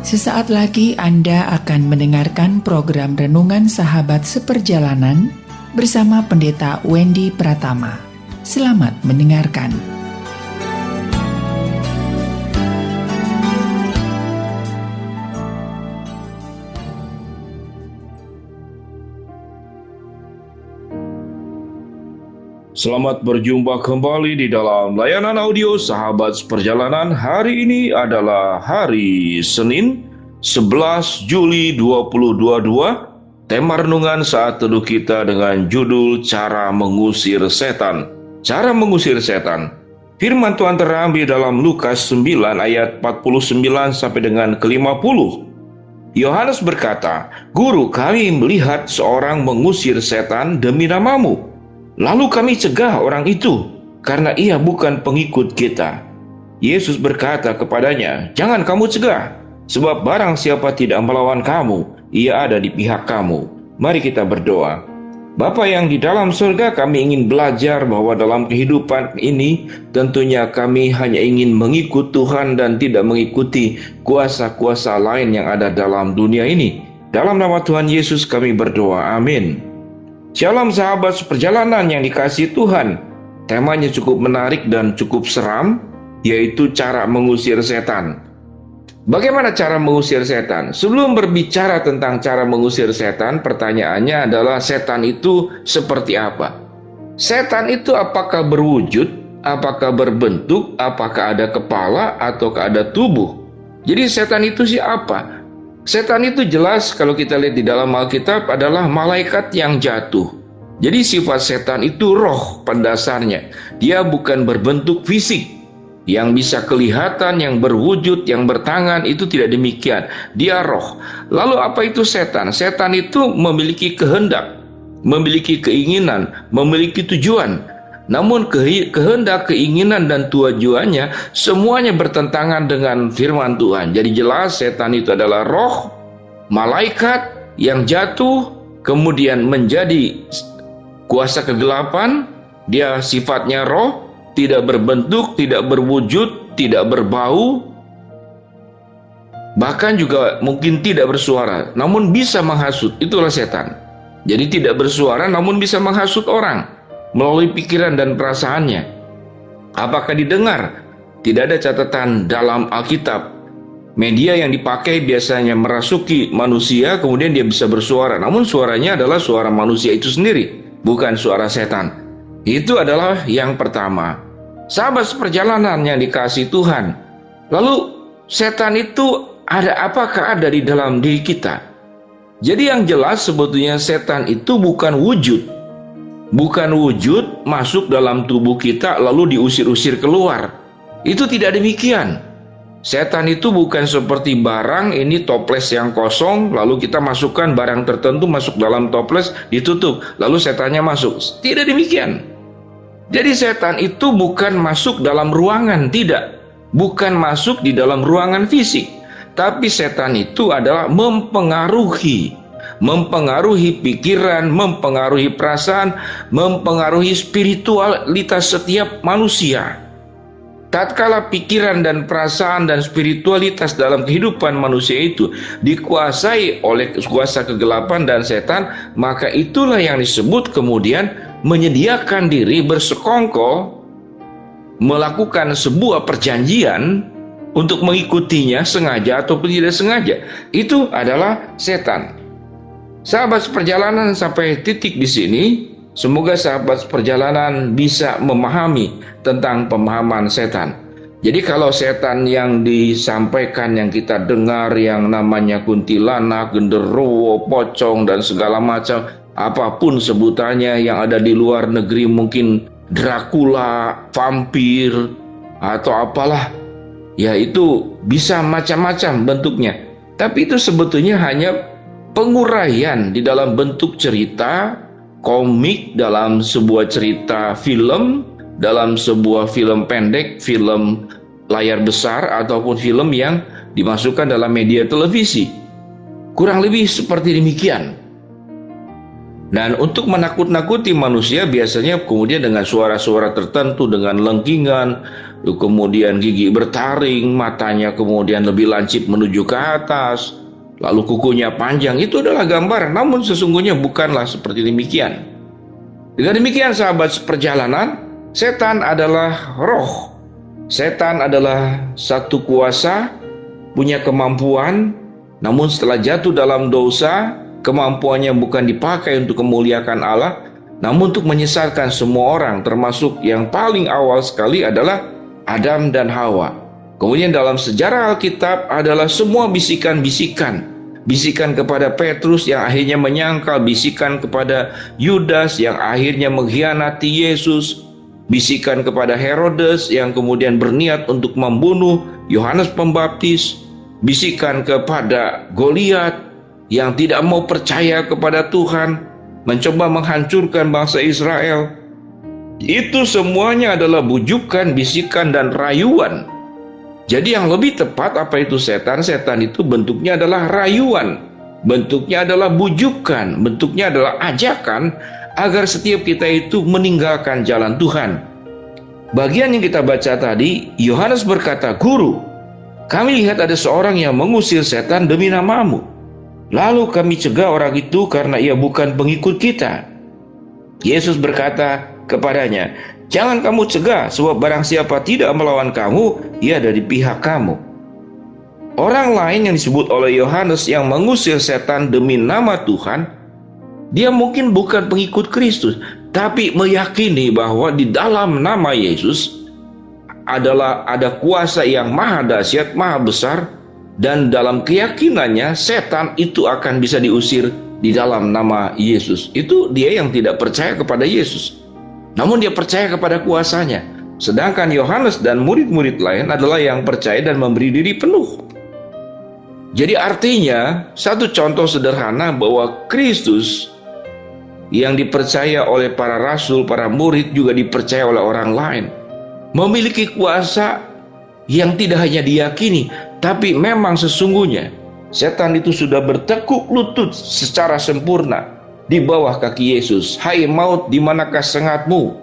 Sesaat lagi Anda akan mendengarkan program Renungan Sahabat Seperjalanan bersama Pendeta Wendy Pratama. Selamat mendengarkan. Selamat berjumpa kembali di dalam layanan audio Sahabat Seperjalanan. Hari ini adalah hari Senin 11 Juli 2022. Tema renungan saat teduh kita dengan judul Cara Mengusir Setan. Cara mengusir setan. Firman Tuhan terambil dalam Lukas 9 ayat 49 sampai dengan ke-50. Yohanes berkata, "Guru, kami melihat seorang mengusir setan demi namamu. Lalu kami cegah orang itu, karena ia bukan pengikut kita." Yesus berkata kepadanya, "Jangan kamu cegah, sebab barang siapa tidak melawan kamu, ia ada di pihak kamu." Mari kita berdoa. Bapa yang di dalam surga, kami ingin belajar bahwa dalam kehidupan ini tentunya kami hanya ingin mengikut Tuhan dan tidak mengikuti kuasa-kuasa lain yang ada dalam dunia ini. Dalam nama Tuhan Yesus kami berdoa, amin. Shalom sahabat seperjalanan yang dikasihi Tuhan. Temanya cukup menarik dan cukup seram, yaitu cara mengusir setan. Bagaimana cara mengusir setan? Sebelum berbicara tentang cara mengusir setan, pertanyaannya adalah setan itu seperti apa? Setan itu apakah berwujud, apakah berbentuk, apakah ada kepala, ataukah ada tubuh? Jadi setan itu siapa? Setan itu jelas kalau kita lihat di dalam Alkitab adalah malaikat yang jatuh. Jadi sifat setan itu roh pada dasarnya. Dia bukan berbentuk fisik yang bisa kelihatan, yang berwujud, yang bertangan, itu tidak demikian. Dia roh. Lalu apa itu setan? Setan itu memiliki kehendak, memiliki keinginan, memiliki tujuan. Namun kehendak, keinginan, dan tujuannya semuanya bertentangan dengan firman Tuhan. Jadi jelas setan itu adalah roh, malaikat yang jatuh, kemudian menjadi kuasa kegelapan. Dia sifatnya roh, tidak berbentuk, tidak berwujud, tidak berbau, bahkan juga mungkin tidak bersuara, namun bisa menghasut. Itulah setan. Jadi tidak bersuara namun bisa menghasut orang melalui pikiran dan perasaannya. Apakah didengar? Tidak ada catatan dalam Alkitab. Media yang dipakai biasanya merasuki manusia, kemudian dia bisa bersuara. Namun suaranya adalah suara manusia itu sendiri, bukan suara setan. Itu adalah yang pertama. Sahabat seperjalanan yang dikasihi Tuhan. Lalu setan itu apakah ada di dalam diri kita? Jadi yang jelas sebetulnya setan itu bukan wujud. Bukan wujud masuk dalam tubuh kita lalu diusir-usir keluar. Itu tidak demikian. Setan itu bukan seperti barang, ini toples yang kosong, lalu kita masukkan barang tertentu masuk dalam toples, ditutup, lalu setannya masuk. Tidak demikian. Jadi setan itu bukan masuk dalam ruangan, tidak. Bukan masuk di dalam ruangan fisik. Tapi setan itu adalah mempengaruhi pikiran, mempengaruhi perasaan, mempengaruhi spiritualitas setiap manusia. Tatkala pikiran dan perasaan dan spiritualitas dalam kehidupan manusia itu dikuasai oleh kuasa kegelapan dan setan, maka itulah yang disebut kemudian menyediakan diri bersekongkol, melakukan sebuah perjanjian untuk mengikutinya sengaja ataupun tidak sengaja. Itu adalah setan. Sahabat seperjalanan, sampai titik di sini, semoga sahabat seperjalanan bisa memahami tentang pemahaman setan. Jadi kalau setan yang disampaikan, yang kita dengar, yang namanya kuntilanak, genderuwo, pocong, dan segala macam, apapun sebutannya yang ada di luar negeri, mungkin Dracula, vampir, atau apalah, ya itu bisa macam-macam bentuknya. Tapi itu sebetulnya hanya penguraian di dalam bentuk cerita, komik, dalam sebuah cerita film, dalam sebuah film pendek, film layar besar, ataupun film yang dimasukkan dalam media televisi. Kurang lebih seperti demikian. Dan untuk menakut-nakuti manusia biasanya kemudian dengan suara-suara tertentu, dengan lengkingan, kemudian gigi bertaring, matanya kemudian lebih lancip menuju ke atas, lalu kukunya panjang. Itu adalah gambaran, namun sesungguhnya bukanlah seperti demikian. Dengan demikian sahabat seperjalanan, setan adalah roh. Setan adalah satu kuasa, punya kemampuan, namun setelah jatuh dalam dosa, kemampuannya bukan dipakai untuk memuliakan Allah, namun untuk menyesatkan semua orang, termasuk yang paling awal sekali adalah Adam dan Hawa. Kemudian dalam sejarah Alkitab adalah semua bisikan-bisikan. Bisikan kepada Petrus yang akhirnya menyangkal, bisikan kepada Yudas yang akhirnya mengkhianati Yesus, bisikan kepada Herodes yang kemudian berniat untuk membunuh Yohanes Pembaptis, bisikan kepada Goliat yang tidak mau percaya kepada Tuhan, mencoba menghancurkan bangsa Israel. Itu semuanya adalah bujukan, bisikan, dan rayuan. Jadi yang lebih tepat apa itu setan? Setan itu bentuknya adalah rayuan, bentuknya adalah bujukan, bentuknya adalah ajakan agar setiap kita itu meninggalkan jalan Tuhan. Bagian yang kita baca tadi, Yohanes berkata, "Guru, kami lihat ada seorang yang mengusir setan demi namamu. Lalu kami cegah orang itu karena ia bukan pengikut kita." Yesus berkata kepadanya, "Jangan kamu cegah, sebab barang siapa tidak melawan kamu, ia dari pihak kamu." Orang lain yang disebut oleh Yohanes yang mengusir setan demi nama Tuhan, dia mungkin bukan pengikut Kristus, tapi meyakini bahwa di dalam nama Yesus ada kuasa yang maha dahsyat, maha besar, dan dalam keyakinannya setan itu akan bisa diusir di dalam nama Yesus. Itu dia yang tidak percaya kepada Yesus, namun dia percaya kepada kuasanya. Sedangkan Yohanes dan murid-murid lain adalah yang percaya dan memberi diri penuh. Jadi artinya satu contoh sederhana bahwa Kristus yang dipercaya oleh para rasul, para murid juga dipercaya oleh orang lain, memiliki kuasa yang tidak hanya diyakini, tapi memang sesungguhnya setan itu sudah bertekuk lutut secara sempurna di bawah kaki Yesus. "Hai maut, di manakah sengatmu?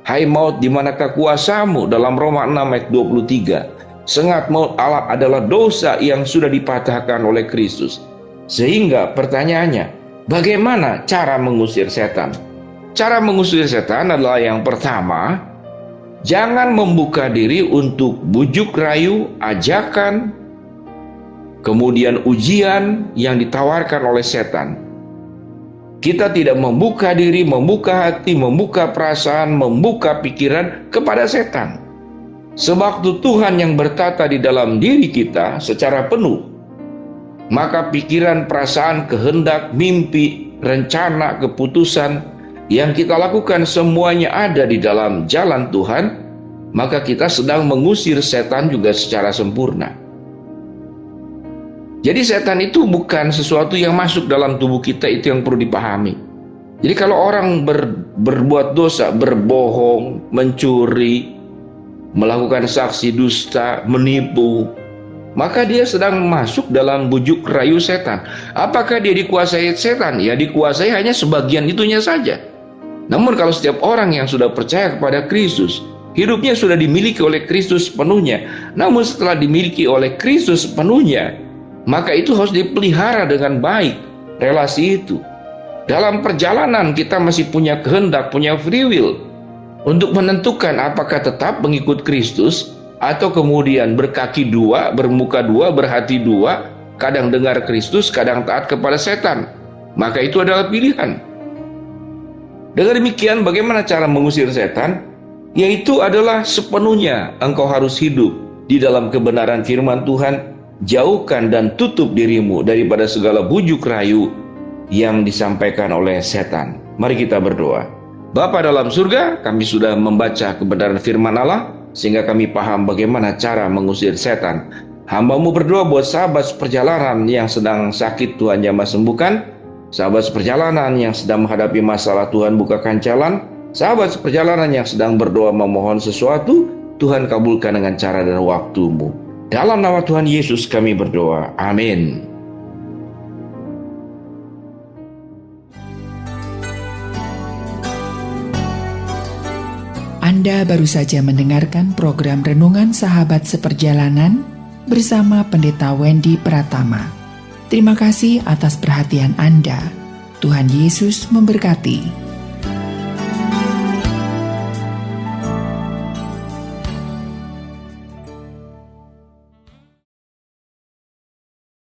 Hai maut, di manakah kuasamu?" Dalam Roma 6 ayat 23. Sengat maut Allah adalah dosa yang sudah dipatahkan oleh Kristus. Sehingga pertanyaannya, bagaimana cara mengusir setan? Cara mengusir setan adalah yang pertama, jangan membuka diri untuk bujuk rayu, ajakan, kemudian ujian yang ditawarkan oleh setan. Kita tidak membuka diri, membuka hati, membuka perasaan, membuka pikiran kepada setan. Sebab Tuhan yang bertata di dalam diri kita secara penuh, maka pikiran, perasaan, kehendak, mimpi, rencana, keputusan yang kita lakukan semuanya ada di dalam jalan Tuhan, maka kita sedang mengusir setan juga secara sempurna. Jadi setan itu bukan sesuatu yang masuk dalam tubuh kita, itu yang perlu dipahami. Jadi kalau orang berbuat dosa, berbohong, mencuri, melakukan saksi dusta, menipu, maka dia sedang masuk dalam bujuk rayu setan. Apakah dia dikuasai setan? Ya dikuasai hanya sebagian itunya saja. Namun kalau setiap orang yang sudah percaya kepada Kristus, hidupnya sudah dimiliki oleh Kristus sepenuhnya. Namun setelah dimiliki oleh Kristus sepenuhnya, maka itu harus dipelihara dengan baik, relasi itu. Dalam perjalanan kita masih punya kehendak, punya free will untuk menentukan apakah tetap mengikut Kristus atau kemudian berkaki dua, bermuka dua, berhati dua, kadang dengar Kristus, kadang taat kepada setan. Maka itu adalah pilihan. Dengan demikian, bagaimana cara mengusir setan? Yaitu adalah sepenuhnya engkau harus hidup di dalam kebenaran firman Tuhan. Jauhkan dan tutup dirimu daripada segala bujuk rayu yang disampaikan oleh setan. Mari kita berdoa. Bapa dalam surga, kami sudah membaca kebenaran firman Allah sehingga kami paham bagaimana cara mengusir setan. Hamba-Mu berdoa buat sahabat seperjalanan yang sedang sakit, Tuhan jamah sembuhkan. Sahabat seperjalanan yang sedang menghadapi masalah, Tuhan bukakan jalan. Sahabat seperjalanan yang sedang berdoa memohon sesuatu, Tuhan kabulkan dengan cara dan waktu-Mu. Dalam nama Tuhan Yesus kami berdoa. Amin. Anda baru saja mendengarkan program Renungan Sahabat Seperjalanan bersama Pendeta Wendy Pratama. Terima kasih atas perhatian Anda. Tuhan Yesus memberkati.